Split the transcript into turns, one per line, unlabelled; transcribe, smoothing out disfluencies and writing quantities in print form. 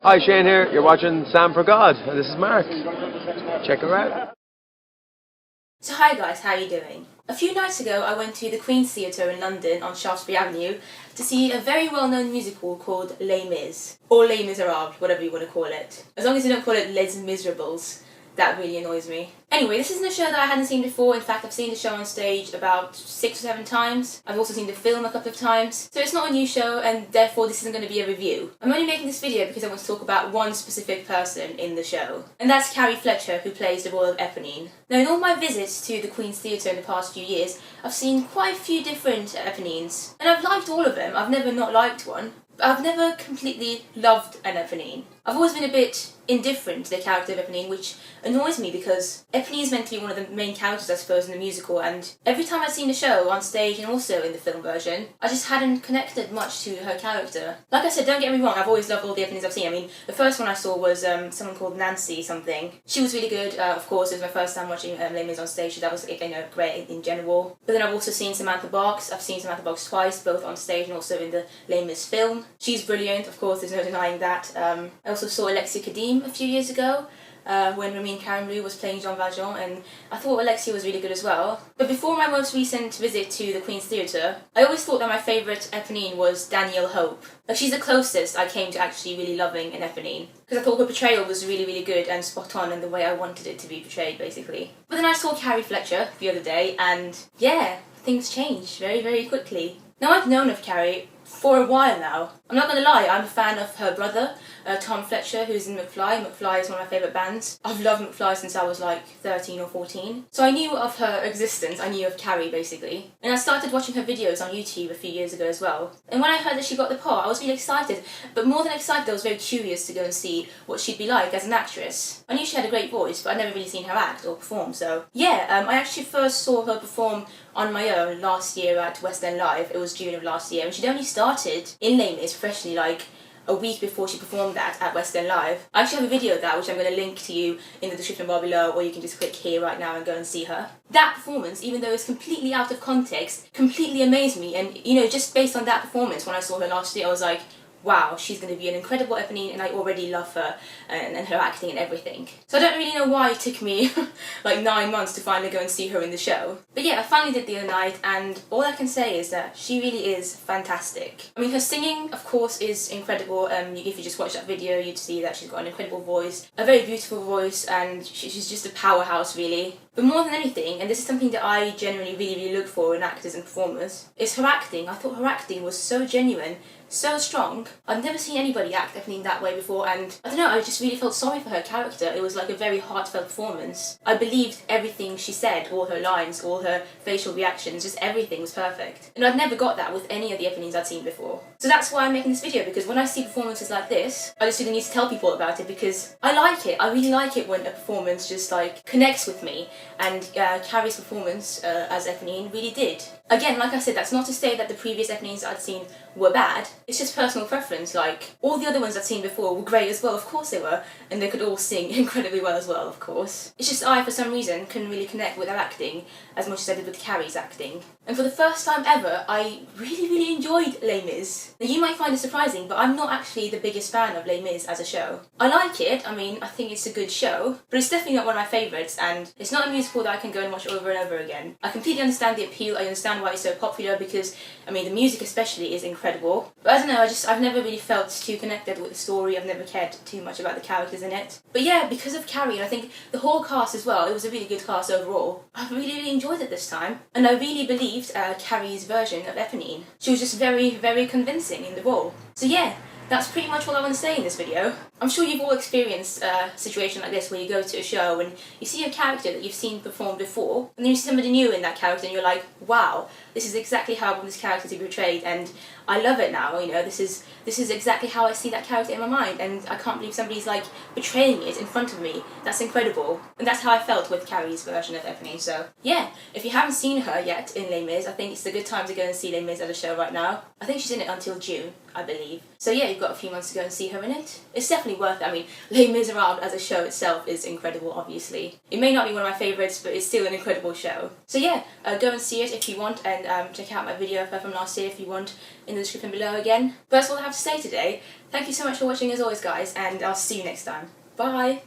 Hi, Shane here. You're watching Sam for God, and this is Mark. Check her out.
So hi guys, how are you doing? A few nights ago I went to the Queen's Theatre in London on Shaftesbury Avenue to see a very well-known musical called Les Mis. Or Les Miserables, whatever you want to call it. As long as you don't call it Les Miserables, that really annoys me. Anyway, this isn't a show that I hadn't seen before. In fact, I've seen the show on stage about 6 or 7 times. I've also seen the film a couple of times. So it's not a new show, and therefore this isn't going to be a review. I'm only making this video because I want to talk about one specific person in the show. And that's Carrie Fletcher, who plays the role of Eponine. Now, in all my visits to the Queen's Theatre in the past few years, I've seen quite a few different Eponines. And I've liked all of them. I've never not liked one. But I've never completely loved an Eponine. I've always been a bit indifferent to the character of Eponine, which annoys me because Eponine is meant to be one of the main characters, I suppose, in the musical, and every time I've seen the show on stage and also in the film version, I just hadn't connected much to her character. Like I said, don't get me wrong, I've always loved all the Eponines I've seen. I mean, the first one I saw was someone called Nancy something. She was really good, of course. It was my first time watching Les Mis on stage, so that was great in general. But then I've also seen Samantha Box. I've seen Samantha Box twice, both on stage and also in the Les Mis film. She's brilliant, of course, there's no denying that. I also saw Alexia Kadim a few years ago when Ramin Karimloo was playing Jean Valjean, and I thought Alexia was really good as well. But before my most recent visit to the Queen's Theatre, I always thought that my favourite Eponine was Danielle Hope. Like, she's the closest I came to actually really loving an Eponine, because I thought her portrayal was really, really good and spot on in the way I wanted it to be portrayed, basically. But then I saw Carrie Fletcher the other day, and yeah, things changed very, very quickly. Now, I've known of Carrie for a while now. I'm not gonna lie, I'm a fan of her brother, Tom Fletcher, who's in McFly. McFly is one of my favourite bands. I've loved McFly since I was like 13 or 14. So I knew of her existence, I knew of Carrie basically. And I started watching her videos on YouTube a few years ago as well. And when I heard that she got the part, I was really excited. But more than excited, I was very curious to go and see what she'd be like as an actress. I knew she had a great voice, but I'd never really seen her act or perform, so yeah, I actually first saw her perform on my own last year at West End Live. It was June of last year, and she'd only started in Les Mis professionally like a week before she performed that at West End Live. I actually have a video of that, which I'm going to link to you in the description bar below, or you can just click here right now and go and see her. That performance, even though it's completely out of context, completely amazed me, and you know, just based on that performance when I saw her last year, I was like, wow, she's going to be an incredible Eponine, and I already love her and her acting and everything. So I don't really know why it took me like 9 months to finally go and see her in the show. But yeah, I finally did the other night, and all I can say is that she really is fantastic. I mean, her singing, of course, is incredible. If you just watch that video, you'd see that she's got an incredible voice, a very beautiful voice, and she's just a powerhouse, really. But more than anything, and this is something that I generally really look for in actors and performers, is her acting. I thought her acting was so genuine, so strong. I've never seen anybody act Eponine that way before, and I don't know, I just really felt sorry for her character. It was like a very heartfelt performance. I believed everything she said, all her lines, all her facial reactions, just everything was perfect. And I've never got that with any of the Eponines I'd seen before. So that's why I'm making this video, because when I see performances like this, I just really need to tell people about it, because I like it. I really like it when a performance just like connects with me, and Carrie's performance as Eponine really did. Again, like I said, that's not to say that the previous Eponines I'd seen were bad. It's just personal preference. Like, all the other ones I'd seen before were great as well, of course they were, and they could all sing incredibly well as well, of course. It's just I, for some reason, couldn't really connect with their acting as much as I did with Carrie's acting. And for the first time ever, I really enjoyed Les Mis. Now, you might find it surprising, but I'm not actually the biggest fan of Les Mis as a show. I like it, I mean, I think it's a good show, but it's definitely not one of my favourites, and it's not a musical that I can go and watch over and over again. I completely understand the appeal, I understand why it's so popular, because, I mean, the music especially is incredible. But I don't know, I've never really felt too connected with the story. I've never cared too much about the characters in it. But yeah, because of Carrie, and I think the whole cast as well, it was a really good cast overall. I really enjoyed it this time. And I really believed Carrie's version of Eponine. She was just very convincing in the role. So yeah, that's pretty much all I want to say in this video. I'm sure you've all experienced a situation like this where you go to a show and you see a character that you've seen perform before, and then you see somebody new in that character and you're like, wow, this is exactly how I want this character to be portrayed, and I love it now, you know, this is exactly how I see that character in my mind, and I can't believe somebody's like portraying it in front of me. That's incredible. And that's how I felt with Carrie's version of Eponine. So yeah, if you haven't seen her yet in Les Mis, I think it's a good time to go and see Les Mis as a show right now. I think she's in it until June, I believe. So yeah, you've got a few months to go and see her in it. It's definitely worth it. I mean, Les Miserables as a show itself is incredible, obviously. It may not be one of my favourites, but it's still an incredible show. So yeah, go and see it if you want, and and check out my video of her from last year if you want in the description below again. But that's all I have to say today. Thank you so much for watching as always, guys, and I'll see you next time. Bye!